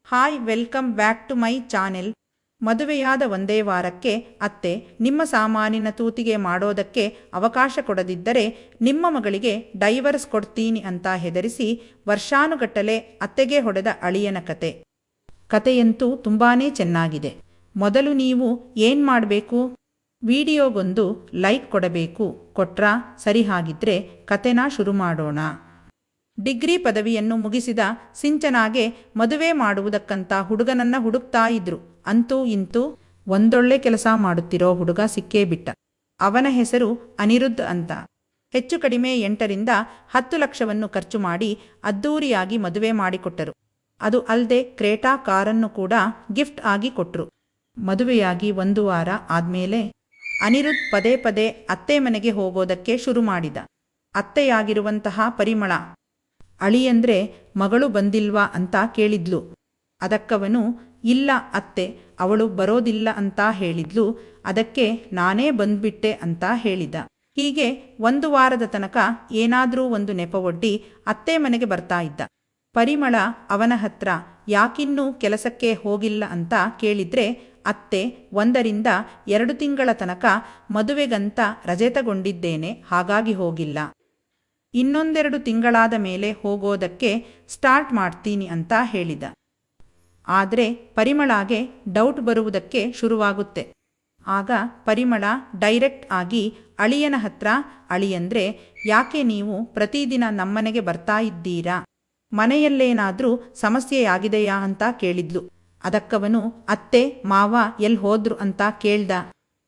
Hi welcome back to my channel. ಮದುವೆಯಾದ ಒಂದೇ ವಾರಕ್ಕೆ ಅತ್ತೆ ನಿಮ್ಮ ಸಾಮಾನಿನ ತೂತಿಗೆ ಮಾಡೋದಕ್ಕೆ ಅವಕಾಶ ಕೊಡದಿದ್ದರೆ ನಿಮ್ಮ ಮಗಳಿಗೆ ಡೈವರ್ಸ್ ಕೊಡ್ತೀನಿ ಅಂತ ಹೆದರಿಸಿ ವರ್ಷಾನುಗಟ್ಟಲೆ ಅತ್ತೆಗೆ ಹೊಡೆದ ಅಳಿಯನ ಕತೆ. ಕತೆಯಂತೂ ತುಂಬಾನೇ ಚೆನ್ನಾಗಿದೆ. ಮೊದಲು ನೀವು ಏನು ಮಾಡಬೇಕು? ವಿಡಿಯೋಗೊಂದು ಲೈಕ್ ಕೊಡಬೇಕು. ಕೊಟ್ರಾ ಸರಿ. ಹಾಗಿದ್ರೆ ಕತೆನ ಶುರು ಮಾಡೋಣ. ಡಿಗ್ರಿ ಪದವಿಯನ್ನು ಮುಗಿಸಿದ ಸಿಂಚನಾಗೆ ಮದುವೆ ಮಾಡುವುದಕ್ಕಂತ ಹುಡುಗನನ್ನ ಹುಡುಕ್ತಾ ಇದ್ರು. ಅಂತೂ ಇಂತೂ ಒಂದೊಳ್ಳೆ ಕೆಲಸ ಮಾಡುತ್ತಿರೋ ಹುಡುಗ ಸಿಕ್ಕೇ ಬಿಟ್ಟ. ಅವನ ಹೆಸರು ಅನಿರುದ್ಧ್ ಅಂತ. ಹೆಚ್ಚು ಕಡಿಮೆ 8ರಿಂದ 10 ಲಕ್ಷವನ್ನು ಖರ್ಚು ಮಾಡಿ ಅದ್ದೂರಿಯಾಗಿ ಮದುವೆ ಮಾಡಿಕೊಟ್ಟರು. ಅದು ಅಲ್ಲದೆ ಕ್ರೇಟಾ ಕಾರನ್ನು ಕೂಡ ಗಿಫ್ಟ್ ಆಗಿ ಕೊಟ್ರು. ಮದುವೆಯಾಗಿ 1 ವಾರ ಆದ್ಮೇಲೆ ಅನಿರುದ್ಧ್ ಪದೇ ಪದೇ ಅತ್ತೆ ಮನೆಗೆ ಹೋಗೋದಕ್ಕೆ ಶುರು ಮಾಡಿದ. ಅತ್ತೆಯಾಗಿರುವಂತಹ ಪರಿಮಳ ಅಳಿಯಂದ್ರೆ ಮಗಳು ಬಂದಿಲ್ವಾ ಅಂತ ಕೇಳಿದ್ಲು. ಅದಕ್ಕವನು ಇಲ್ಲ ಅತ್ತೆ, ಅವಳು ಬರೋದಿಲ್ಲ ಅಂತ ಹೇಳಿದ್ಲು, ಅದಕ್ಕೆ ನಾನೇ ಬಂದ್ಬಿಟ್ಟೆ ಅಂತ ಹೇಳಿದ. ಹೀಗೆ 1 ವಾರದ ತನಕ ಏನಾದ್ರೂ ಒಂದು ನೆಪವೊಡ್ಡಿ ಅತ್ತೆ ಮನೆಗೆ ಬರ್ತಾ ಇದ್ದ. ಪರಿಮಳ ಅವನ ಹತ್ರ ಯಾಕಿನ್ನೂ ಕೆಲಸಕ್ಕೆ ಹೋಗಿಲ್ಲ ಅಂತ ಕೇಳಿದ್ರೆ ಅತ್ತೆ 1ರಿಂದ 2 ತಿಂಗಳ ತನಕ ಮದುವೆಗಂತ ರಜೆ ತಗೊಂಡಿದ್ದೇನೆ, ಹಾಗಾಗಿ ಹೋಗಿಲ್ಲ. ಇನ್ನೊಂದೆರಡು ತಿಂಗಳಾದ ಮೇಲೆ ಹೋಗೋದಕ್ಕೆ ಸ್ಟಾರ್ಟ್ ಮಾಡ್ತೀನಿ ಅಂತ ಹೇಳಿದ. ಆದರೆ ಪರಿಮಳಾಗೆ ಡೌಟ್ ಬರುವುದಕ್ಕೆ ಶುರುವಾಗುತ್ತೆ. ಆಗ ಪರಿಮಳ ಡೈರೆಕ್ಟ್ ಆಗಿ ಅಳಿಯನ ಹತ್ರ, ಅಳಿಯಂದ್ರೆ ಯಾಕೆ ನೀವು ಪ್ರತಿದಿನ ನಮ್ಮನೆಗೆ ಬರ್ತಾ ಇದ್ದೀರಾ? ಮನೆಯಲ್ಲೇನಾದ್ರೂ ಸಮಸ್ಯೆಯಾಗಿದೆಯಾ ಅಂತ ಕೇಳಿದ್ಲು. ಅದಕ್ಕವನು ಅತ್ತೆ ಮಾವ ಎಲ್ಲಿ ಹೋದ್ರು ಅಂತ ಕೇಳ್ದ.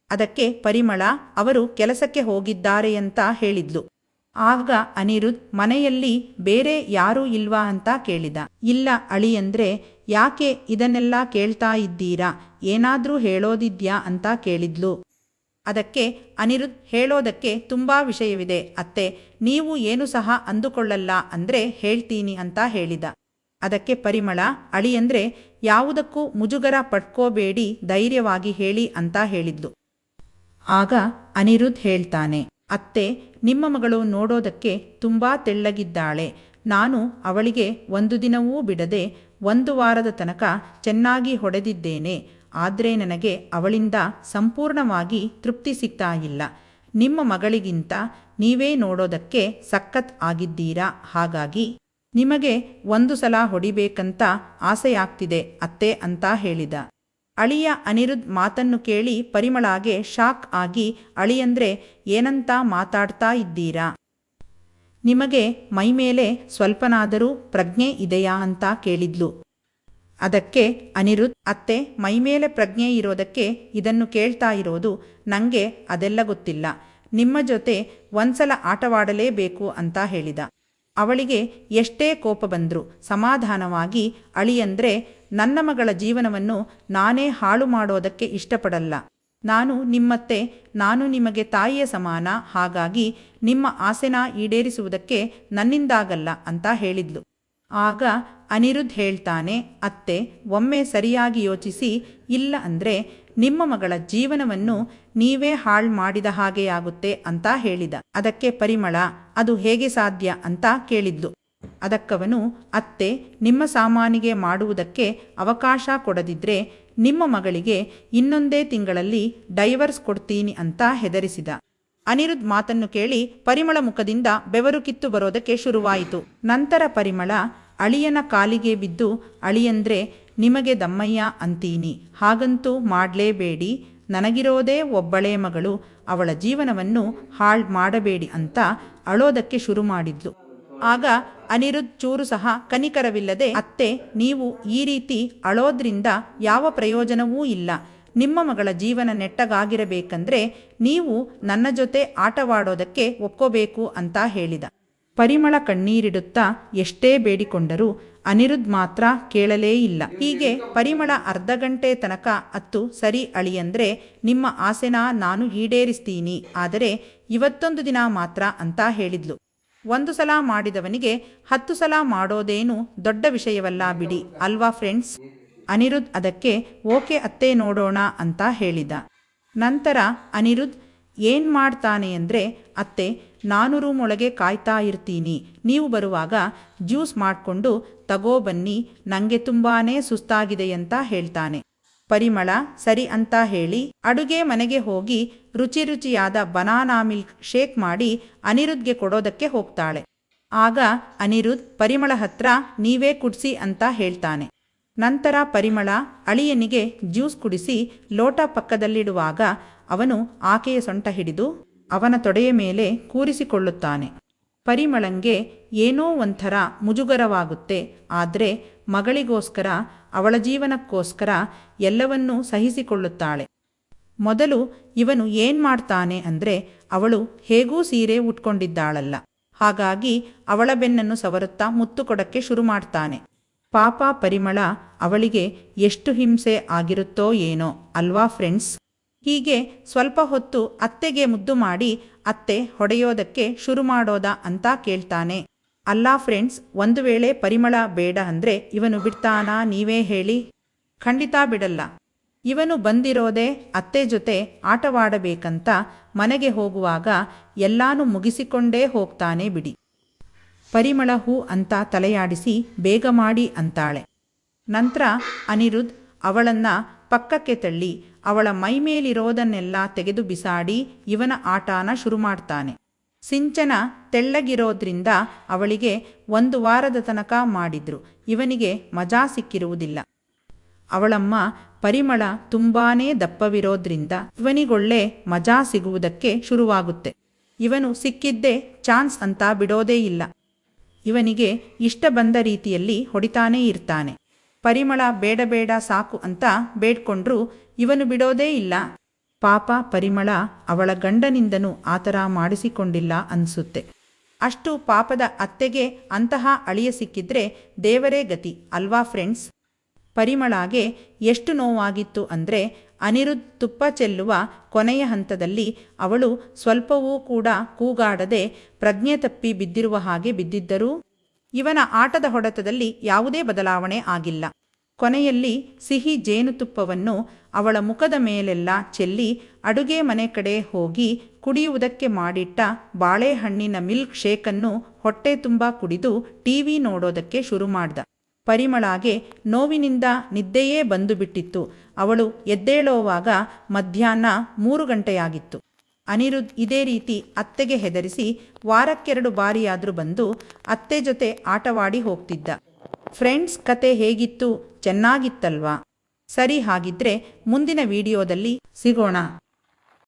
ಅದಕ್ಕೆ ಪರಿಮಳ ಅವರು ಕೆಲಸಕ್ಕೆ ಹೋಗಿದ್ದಾರೆ ಅಂತ ಹೇಳಿದ್ಲು. ಆಗ ಅನಿರುದ್ಧ್ ಮನೆಯಲ್ಲಿ ಬೇರೆ ಯಾರೂ ಇಲ್ವಾ ಅಂತ ಕೇಳಿದ. ಇಲ್ಲ ಅಳಿಯಂದ್ರೆ ಯಾಕೆ ಇದನ್ನೆಲ್ಲ ಕೇಳ್ತಾ ಇದ್ದೀರಾ, ಏನಾದ್ರೂ ಹೇಳೋದಿದ್ಯಾ ಅಂತ ಕೇಳಿದ್ಲು. ಅದಕ್ಕೆ ಅನಿರುದ್ಧ್ ಹೇಳೋದಕ್ಕೆ ತುಂಬಾ ವಿಷಯವಿದೆ ಅತ್ತೆ, ನೀವು ಏನು ಸಹ ಅಂದುಕೊಳ್ಳಲ್ಲ ಅಂದ್ರೆ ಹೇಳ್ತೀನಿ ಅಂತ ಹೇಳಿದ. ಅದಕ್ಕೆ ಪರಿಮಳ ಅಳಿಯಂದ್ರೆ ಯಾವುದಕ್ಕೂ ಮುಜುಗರ ಪಡ್ಕೋಬೇಡಿ, ಧೈರ್ಯವಾಗಿ ಹೇಳಿ ಅಂತ ಹೇಳಿದ್ಲು. ಆಗ ಅನಿರುದ್ಧ್ ಹೇಳ್ತಾನೆ, ಅತ್ತೆ ನಿಮ್ಮ ಮಗಳು ನೋಡೋದಕ್ಕೆ ತುಂಬಾ ತೆಳ್ಳಗಿದ್ದಾಳೆ. ನಾನು ಅವಳಿಗೆ 1 ದಿನವೂ ಬಿಡದೆ 1 ವಾರದ ತನಕ ಚೆನ್ನಾಗಿ ಹೊಡೆದಿದ್ದೇನೆ. ಆದ್ರೆ ನನಗೆ ಅವಳಿಂದ ಸಂಪೂರ್ಣವಾಗಿ ತೃಪ್ತಿ ಸಿಗ್ತಾ ಇಲ್ಲ. ನಿಮ್ಮ ಮಗಳಿಗಿಂತ ನೀವೇ ನೋಡೋದಕ್ಕೆ ಸಖತ್ ಆಗಿದ್ದೀರಾ, ಹಾಗಾಗಿ ನಿಮಗೆ 1 ಸಲ ಹೊಡಿಬೇಕಂತ ಆಸೆಯಾಗ್ತಿದೆ ಅತ್ತೆ ಅಂತ ಹೇಳಿದ. ಅಳಿಯ ಅನಿರುದ್ಧ್ ಮಾತನ್ನು ಕೇಳಿ ಪರಿಮಳಾಗೆ ಶಾಕ್ ಆಗಿ, ಅಳಿಯಂದ್ರೆ ಏನಂತ ಮಾತಾಡ್ತಾ ಇದ್ದೀರಾ? ನಿಮಗೆ ಮೈಮೇಲೆ ಸ್ವಲ್ಪನಾದರೂ ಪ್ರಜ್ಞೆ ಇದೆಯಾ ಅಂತ ಕೇಳಿದ್ಲು. ಅದಕ್ಕೆ ಅನಿರುದ್ಧ್ ಅತ್ತೆ ಮೈಮೇಲೆ ಪ್ರಜ್ಞೆ ಇರೋದಕ್ಕೆ ಇದನ್ನು ಕೇಳ್ತಾ ಇರೋದು, ನಂಗೆ ಅದೆಲ್ಲ ಗೊತ್ತಿಲ್ಲ. ನಿಮ್ಮ ಜೊತೆ 1 ಸಲ ಆಟವಾಡಲೇಬೇಕು ಅಂತ ಹೇಳಿದ. ಅವಳಿಗೆ ಎಷ್ಟೇ ಕೋಪ ಬಂದ್ರು ಸಮಾಧಾನವಾಗಿ, ಅಳಿಯಂದ್ರೆ ನನ್ನ ಮಗಳ ಜೀವನವನ್ನು ನಾನೇ ಹಾಳು ಮಾಡೋದಕ್ಕೆ ಇಷ್ಟಪಡಲ್ಲ. ನಾನು ನಿಮ್ಮತ್ತೆ, ನಾನು ನಿಮಗೆ ತಾಯಿಯ ಸಮಾನ, ಹಾಗಾಗಿ ನಿಮ್ಮ ಆಸೆನ ಈಡೇರಿಸುವುದಕ್ಕೆ ನನ್ನಿಂದಾಗಲ್ಲ ಅಂತ ಹೇಳಿದ್ಲು. ಆಗ ಅನಿರುದ್ಧ್ ಹೇಳ್ತಾನೆ, ಅತ್ತೆ ಒಮ್ಮೆ ಸರಿಯಾಗಿ ಯೋಚಿಸಿ, ಇಲ್ಲ ಅಂದ್ರೆ ನಿಮ್ಮ ಮಗಳ ಜೀವನವನ್ನು ನೀವೇ ಹಾಳು ಮಾಡಿದ ಹಾಗೆಯಾಗುತ್ತೆ ಅಂತ ಹೇಳಿದ. ಅದಕ್ಕೆ ಪರಿಮಳ ಅದು ಹೇಗೆ ಸಾಧ್ಯ ಅಂತ ಕೇಳಿದ್ಲು. ಅದಕ್ಕವನು ಅತ್ತೆ ನಿಮ್ಮ ಸಾಮಾನಿಗೆ ಮಾಡುವುದಕ್ಕೆ ಅವಕಾಶ ಕೊಡದಿದ್ರೆ ನಿಮ್ಮ ಮಗಳಿಗೆ ಇನ್ನೊಂದೇ ತಿಂಗಳಲ್ಲಿ ಡೈವರ್ಸ್ ಕೊಡ್ತೀನಿ ಅಂತ ಹೆದರಿಸಿದ. ಅನಿರುದ್ಧ್ ಮಾತನ್ನು ಕೇಳಿ ಪರಿಮಳ ಮುಖದಿಂದ ಬೆವರು ಕಿತ್ತು ಬರೋದಕ್ಕೆ ಶುರುವಾಯಿತು. ನಂತರ ಪರಿಮಳ ಅಳಿಯನ ಕಾಲಿಗೆ ಬಿದ್ದು, ಅಳಿಯಂದ್ರೆ ನಿಮಗೆ ದಮ್ಮಯ್ಯ ಅಂತೀನಿ, ಹಾಗಂತೂ ಮಾಡಲೇಬೇಡಿ. ನನಗಿರೋದೇ ಒಬ್ಬಳೇ ಮಗಳು, ಅವಳ ಜೀವನವನ್ನು ಹಾಳು ಮಾಡಬೇಡಿ ಅಂತ ಅಳೋದಕ್ಕೆ ಶುರು ಮಾಡಿದ್ಲು. ಆಗ ಅನಿರುದ್ಧ್ ಚೂರು ಸಹ ಕನಿಕರವಿಲ್ಲದೆ, ಅತ್ತೆ ನೀವು ಈ ರೀತಿ ಅಳೋದ್ರಿಂದ ಯಾವ ಪ್ರಯೋಜನವೂ ಇಲ್ಲ. ನಿಮ್ಮ ಮಗಳ ಜೀವನ ನೆಟ್ಟಗಾಗಿರಬೇಕಂದ್ರೆ ನೀವು ನನ್ನ ಜೊತೆ ಆಟವಾಡೋದಕ್ಕೆ ಒಪ್ಕೋಬೇಕು ಅಂತ ಹೇಳಿದ. ಪರಿಮಳ ಕಣ್ಣೀರಿಡುತ್ತಾ ಎಷ್ಟೇ ಬೇಡಿಕೊಂಡರೂ ಅನಿರುದ್ಧ್ ಮಾತ್ರ ಕೇಳಲೇ ಇಲ್ಲ. ಹೀಗೆ ಪರಿಮಳ ಅರ್ಧ ಗಂಟೆ ತನಕ ಅತ್ತು, ಸರಿ ಅಳಿಯಂದ್ರೆ ನಿಮ್ಮ ಆಸೆನ ನಾನು ಈಡೇರಿಸ್ತೀನಿ, ಆದರೆ ಇವತ್ತೊಂದು ದಿನ ಮಾತ್ರ ಅಂತ ಹೇಳಿದ್ಲು. 1 ಸಲ ಮಾಡಿದವನಿಗೆ 10 ಸಲ ಮಾಡೋದೇನು ದೊಡ್ಡ ವಿಷಯವಲ್ಲ ಬಿಡಿ ಅಲ್ವಾ ಫ್ರೆಂಡ್ಸ್? ಅನಿರುದ್ಧ್ ಅದಕ್ಕೆ ಓಕೆ ಅತ್ತೆ ನೋಡೋಣ ಅಂತ ಹೇಳಿದ. ನಂತರ ಅನಿರುದ್ಧ್ ಏನ್ ಮಾಡ್ತಾನೆ ಅಂದ್ರೆ, ಅತ್ತೆ ನಾನು ರೂಮ್ ಒಳಗೆ ಕಾಯ್ತಾ ಇರ್ತೀನಿ, ನೀವು ಬರುವಾಗ ಜ್ಯೂಸ್ ಮಾಡಿಕೊಂಡು ತಗೋ ಬನ್ನಿ, ನನಗೆ ತುಂಬಾನೇ ಸುಸ್ತಾಗಿದೆ ಅಂತ ಹೇಳ್ತಾನೆ. ಪರಿಮಳ ಸರಿ ಅಂತ ಹೇಳಿ ಅಡುಗೆ ಮನೆಗೆ ಹೋಗಿ ರುಚಿ ರುಚಿಯಾದ ಬನಾನಾ ಮಿಲ್ಕ್ ಶೇಕ್ ಮಾಡಿ ಅನಿರುದ್ಧ್ಗೆ ಕೊಡೋದಕ್ಕೆ ಹೋಗ್ತಾಳೆ. ಆಗ ಅನಿರುದ್ಧ್ ಪರಿಮಳ ಹತ್ರ ನೀವೇ ಕುಡಿಸಿ ಅಂತ ಹೇಳ್ತಾನೆ. ನಂತರ ಪರಿಮಳ ಅಳಿಯನಿಗೆ ಜ್ಯೂಸ್ ಕುಡಿಸಿ ಲೋಟ ಪಕ್ಕದಲ್ಲಿಡುವಾಗ ಅವನು ಆಕೆಯ ಸೊಂಟ ಹಿಡಿದು ಅವನ ತೊಡೆಯ ಮೇಲೆ ಕೂರಿಸಿಕೊಳ್ಳುತ್ತಾನೆ. ಪರಿಮಳಂಗೆ ಏನೋ ಒಂಥರ ಮುಜುಗರವಾಗುತ್ತೆ. ಆದರೆ ಮಗಳಿಗೋಸ್ಕರ, ಅವಳ ಜೀವನಕ್ಕೋಸ್ಕರ ಎಲ್ಲವನ್ನೂ ಸಹಿಸಿಕೊಳ್ಳುತ್ತಾಳೆ. ಮೊದಲು ಇವನು ಮಾಡ್ತಾನೆ ಅಂದರೆ ಅವಳು ಹೇಗೂ ಸೀರೆ ಉಟ್ಕೊಂಡಿದ್ದಾಳಲ್ಲ, ಹಾಗಾಗಿ ಅವಳ ಬೆನ್ನನ್ನು ಸವರುತ್ತಾ ಮುತ್ತು ಕೊಡಕ್ಕೆ ಶುರು ಮಾಡ್ತಾನೆ. ಪಾಪ ಪರಿಮಳ, ಅವಳಿಗೆ ಎಷ್ಟು ಹಿಂಸೆ ಆಗಿರುತ್ತೋ ಏನೋ ಅಲ್ವಾ ಫ್ರೆಂಡ್ಸ್. ಹೀಗೆ ಸ್ವಲ್ಪ ಹೊತ್ತು ಅತ್ತೆಗೆ ಮುದ್ದು ಮಾಡಿ ಅತ್ತೆ ಹೊಡೆಯೋದಕ್ಕೆ ಶುರು ಮಾಡೋದಾ ಅಂತ ಕೇಳ್ತಾನೆ. ಅಲ್ಲ ಫ್ರೆಂಡ್ಸ್, ಒಂದು ವೇಳೆ ಪರಿಮಳ ಬೇಡ ಅಂದ್ರೆ ಇವನು ಬಿಡ್ತಾನಾ, ನೀವೇ ಹೇಳಿ? ಖಂಡಿತ ಬಿಡಲ್ಲ. ಇವನು ಬಂದಿರೋದೇ ಅತ್ತೆ ಜೊತೆ ಆಟವಾಡಬೇಕಂತ. ಮನೆಗೆ ಹೋಗುವಾಗ ಎಲ್ಲಾನು ಮುಗಿಸಿಕೊಂಡೇ ಹೋಗ್ತಾನೆ ಬಿಡಿ. ಪರಿಮಳ ಹೂ ಅಂತ ತಲೆಯಾಡಿಸಿ ಬೇಗ ಮಾಡಿ ಅಂತಾಳೆ. ನಂತರ ಅನಿರುದ್ಧ್ ಅವಳನ್ನ ಪಕ್ಕಕ್ಕೆ ತಳ್ಳಿ ಅವಳ ಮೈಮೇಲಿರೋದನ್ನೆಲ್ಲ ತೆಗೆದು ಬಿಸಾಡಿ ಇವನ ಆಟನ ಶುರು ಮಾಡ್ತಾನೆ. ಸಿಂಚನ ತೆಳ್ಳಗಿರೋದ್ರಿಂದ ಅವಳಿಗೆ 1 ವಾರದ ತನಕ ಮಾಡಿದ್ರು ಇವನಿಗೆ ಮಜಾ ಸಿಕ್ಕಿರುವುದಿಲ್ಲ. ಅವಳಮ್ಮ ಪರಿಮಳ ತುಂಬಾನೇ ದಪ್ಪವಿರೋದ್ರಿಂದ ಇವನಿಗೊಳ್ಳೆ ಮಜಾ ಸಿಗುವುದಕ್ಕೆ ಶುರುವಾಗುತ್ತೆ. ಇವನು ಸಿಕ್ಕಿದ್ದೇ ಚಾನ್ಸ್ ಅಂತ ಬಿಡೋದೇ ಇಲ್ಲ. ಇವನಿಗೆ ಇಷ್ಟ ಬಂದ ರೀತಿಯಲ್ಲಿ ಹೊಡಿತಾನೇ ಇರ್ತಾನೆ. ಪರಿಮಳ ಬೇಡ ಬೇಡ ಸಾಕು ಅಂತ ಬೇಡ್ಕೊಂಡ್ರೂ ಇವನು ಬಿಡೋದೇ ಇಲ್ಲ. ಪಾಪ ಪರಿಮಳ ಅವಳ ಗಂಡನಿಂದನೂ ಆ ಥರ ಮಾಡಿಸಿಕೊಂಡಿಲ್ಲ ಅನ್ಸುತ್ತೆ. ಅಷ್ಟು ಪಾಪದ ಅತ್ತೆಗೆ ಅಂತಹ ಅಳಿಯ ಸಿಕ್ಕಿದ್ರೆ ದೇವರೇ ಗತಿ ಅಲ್ವಾ ಫ್ರೆಂಡ್ಸ್. ಪರಿಮಳಾಗೆ ಎಷ್ಟು ನೋವಾಗಿತ್ತು ಅಂದರೆ ಅನಿರುದ್ಧ್ ತುಪ್ಪ ಚೆಲ್ಲುವ ಕೊನೆಯ ಹಂತದಲ್ಲಿ ಅವಳು ಸ್ವಲ್ಪವೂ ಕೂಡ ಕೂಗಾಡದೆ ಪ್ರಜ್ಞೆ ತಪ್ಪಿ ಬಿದ್ದಿರುವ ಹಾಗೆ ಬಿದ್ದಿದ್ದರೂ ಇವನ ಆಟದ ಹೊಡೆತದಲ್ಲಿ ಯಾವುದೇ ಬದಲಾವಣೆ ಆಗಿಲ್ಲ. ಕೊನೆಯಲ್ಲಿ ಸಿಹಿ ಜೇನುತುಪ್ಪವನ್ನು ಅವಳ ಮುಖದ ಮೇಲೆಲ್ಲ ಚೆಲ್ಲಿ ಅಡುಗೆ ಮನೆ ಕಡೆ ಹೋಗಿ ಕುಡಿಯುವುದಕ್ಕೆ ಮಾಡಿಟ್ಟ ಬಾಳೆಹಣ್ಣಿನ ಮಿಲ್ಕ್ ಶೇಕನ್ನು ಹೊಟ್ಟೆ ತುಂಬ ಕುಡಿದು ಟಿವಿ ನೋಡೋದಕ್ಕೆ ಶುರು ಮಾಡ್ದ. ಪರಿಮಳಾಗೆ ನೋವಿನಿಂದ ನಿದ್ದೆಯೇ ಬಂದು ಬಿಟ್ಟಿತ್ತು. ಅವಳು ಎದ್ದೇಳೋವಾಗ ಮಧ್ಯಾಹ್ನ 3 ಗಂಟೆಯಾಗಿತ್ತು. ಅನಿರುದ್ಧ್ ಇದೇ ರೀತಿ ಅತ್ತೆಗೆ ಹೆದರಿಸಿ ವಾರಕ್ಕೆ 2 ಬಾರಿಯಾದರೂ ಬಂದು ಅತ್ತೆ ಜೊತೆ ಆಟವಾಡಿ ಹೋಗ್ತಿದ್ದ. ಫ್ರೆಂಡ್ಸ್, ಕತೆ ಹೇಗಿತ್ತು? ಚೆನ್ನಾಗಿತ್ತಲ್ವಾ? ಸರಿ, ಹಾಗಿದ್ರೆ ಮುಂದಿನ ವಿಡಿಯೋದಲ್ಲಿ ಸಿಗೋಣ.